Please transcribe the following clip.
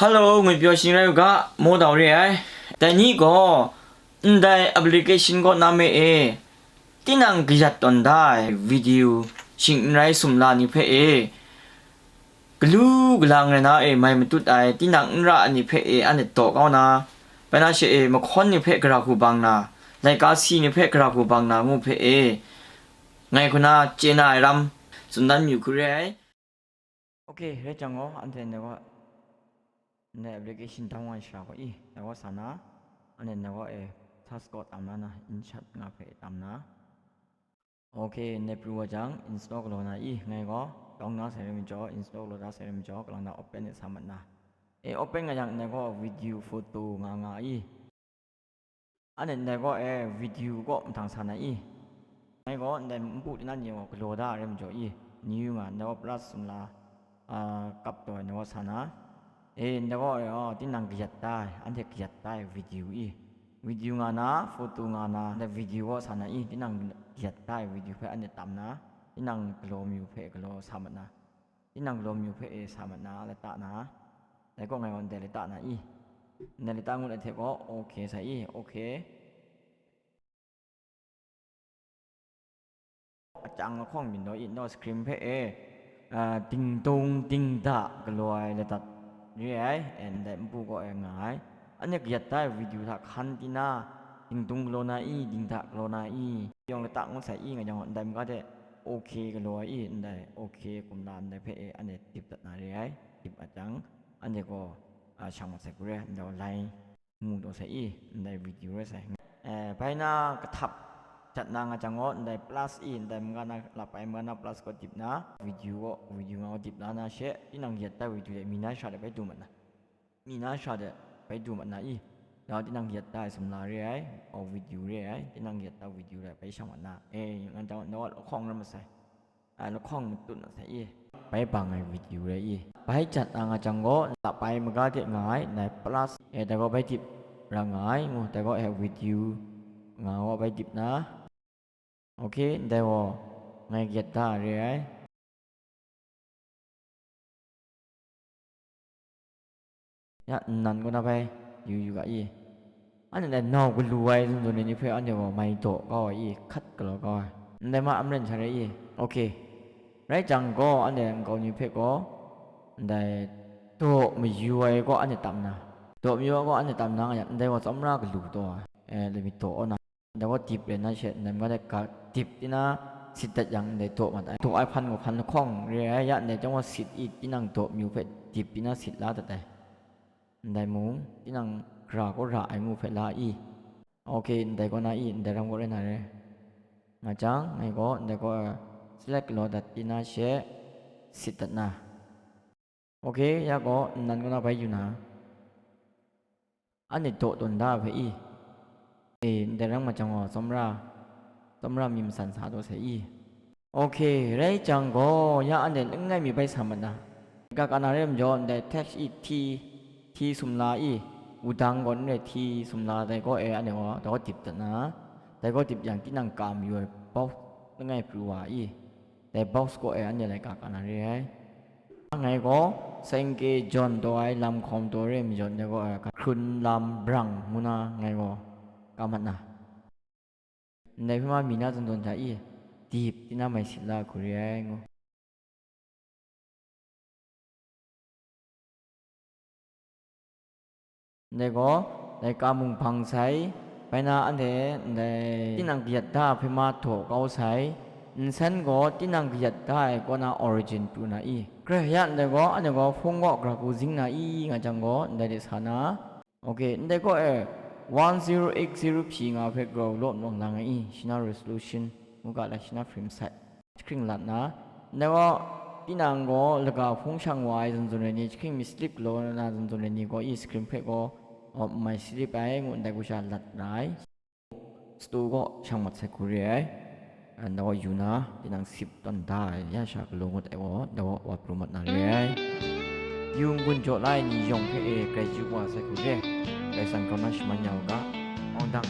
ฮัลโหลငွေပြောရှင်တွေကမိုးတော်ရဲแต่นี่ก็ได้แอปพลิเคชันก็นาเมเอที่นังกิจัดตอนได้วิดีโอชิงไรสุมลานี่เพกลูกลางเลยนะไม่มันตุดไอที่นังระนี่เพอันนี้ตอกเอานะไปนะเชมาคนนี่เพกระคูบังนะรายการซีนี่เพกระคูบังนะงูเพไงคนน่ะเจนายรำสุนดันอยู่คุเรโอเคเรื่องจังอ๋ออันเดียวเนี่ยว่าในแอปพลิเคชันทั้งวันชาก็แต่ว่าสานะอันนี้เนี่ยว่าทัสก็ตามนั้นนะอินชัดงาเพตามนะโอเคในปรูจังอินสตอลก็นะไงก็ต้องน่าใส่ในจออินสตอลแล้วใส่ในจอกำลังน่าโอเปนเนี่ยสามันนะโอเปนก็อย่างเนี่ยก็วิดีโอโฟโต้งาอันนี้เนี่ยก็วิดีโอก็ทางสานะไงก็ในปุ่นนั่นเนี่ยก็โหลดได้ในจอนิวมาเนี่ยว่า plus สุนละกับตัวเนี่ยว่าสานะเนี่ยก็ที่นั่งกิจได้อันที่กิจได้วิดีโอวิดีโองานะโฟโต้งานะแต่วิดีโอสานะที่นั่งกิจได้วิดีโอเพอันนี้ตามนะที่นั่งกลมอยู่เพกลมสามัญนะที่นั่งกลมอยู่เพสามัญนะและตานะแล้วก็ไงวันเดลิตานะเดลิตางูเลยเทก็โอเคใส่โอเคจังละข้องบินโดยนอสครีมเพติงตงติงตะกลอยเลยตัดนี่ไอ้แต่ปุ๊กก็ง่ายอันนี้กิจได้วิดีโอทักคันที่น่าติงตงกลนาติงตะกลนายังเลยตักงูใส่ไงยังได้มันก็ได้โอเคกลอยได้โอเคกุมดานได้เพอันนี้ติดตัดนานี่ไอ้ติดอาจังอันนี้ก็ช่างมาใส่กูเลยเดี๋ยวไล่งูตัวใส่ได้วิดีโอใส่ไปหน้ากระทับจัดนางอาจังก็ได้ plus ได้มันก็น่าหลับไปมันน่า plus ก็ติดนะวิดีโอก็ติดนะนะเช่ที่นั่งยัดได้วิดีโอมีน่าชาได้ไปดูมันนะมีน่าชาได้ไปดูมันนะแล้วที่นั่งยัดได้สำหรับเรื่องเอาวิดีโอเรื่องที่นั่งยัดได้วิดีโอได้ไปช่างมันนะงั้นจังโน้ตข้องนั้นมาใส่แล้วข้องมันตุ่นใส่ไปบางไอ้วิดีโอเลยไปจัดนางอาจังก็หลับไปมันก็ติดง่ายใน plus แต่ก็ไปติดร่างง่ายงูแต่ก็วิดีโองาว่าไปติดนะโอเคได้ว่าไงเกียรติเรื่อยนั่นก็น่าไปอยู่กับอันนี้นอกก็รวยจนนี้เพื่ออันเดียวไม่โตก็คัดก็แล้วก็ได้มาอำเรนใช่โอเคไรจังก็อันเดียวก็มีเพื่อก็ได้โตไม่อยู่ไอ้ก็อันเดียวต่ำนะโตไม่อยู่ก็อันเดียวต่ำนะอย่างได้ว่าสำราก็รู้ตัวเลยมีโตนะแต่ว่าติบเลยนะเช่นนั้นก็ได้กัดติบที่น่าสิทธิ์อย่างในโตมาได้โตไอพันกับพันข้องเรียยะในจังว่าสิทธิ์อีกที่นั่งโตมีเพชรติบที่น่าสิทธิ์แล้วแต่ได้มุงที่นั่งกราก็ราไอมูเพชรลาโอเคได้ก็น่าได้รำก็ได้น่าเลยงาจังไงก็ได้ก็ select โหลดที่น่าเช่สิทธิ์นะโอเคยะก็นั่นก็น่าไปอยู่นะอันนี้โตต้นได้ไปได้รังมาจังอ๋อสำรามีมสันสาตัวเสียโอเคไรจังก็ยะอันเด่นง่ายมีไปสามันนะก็การเริ่มย้อนได้แท็กที่สุมลาอุดังก่อนได้ที่สุมลาแต่ก็อันเดียวแต่ก็ติดนะแต่ก็ติดอย่างที่นั่งกามอยู่บ็อกง่ายปลัวแต่บ็อกก็อันเดียวกันการเรื่อยไงก็เซงเกจอนตัวลำคอมตัวเริ่มจอนแล้วก็คุณลำบรังมุนาไงก็กามันนะในพม่ามีน่าจนโดนใจดีบที่น่าไม่สิลาคุเรียงในก็ในกามุงพังใสไปน่าอันเดในที่นั่งเกียรติพม่าถูกเอาใสฉันก็ที่นั่งเกียรติก็น่าออริจินตัวน่ะกระยันในก็อันเดก็ฟงก็กระกูจิงน่ะงั้นจังก็ในเดชนะโอเคในก็1080p งาเพกรอลดลงลังชินา resolution มุกะละชินา frame size สกรีนลัดนะแล้วก็ที่นั่งก็แล้วก็ฟงช่างไว้จนนี้สกรีนมี slip โลนะจนนี้ก็สกรีนเพกก็ไม่ slip ไปงุนได้กูจะลัดได้สตูก็ช่างมัดใส่กูเรียแล้วก็อยู่นะที่นั่ง10 ตันได้ยาชากลงแต่ว่าเดี๋ยวว่าโปรโมทนะเรียยุงกุนโจไล่นิยมเพกระจุกว่าใส่กูเรียไกสังกรนัชมันยาวกะมองดัง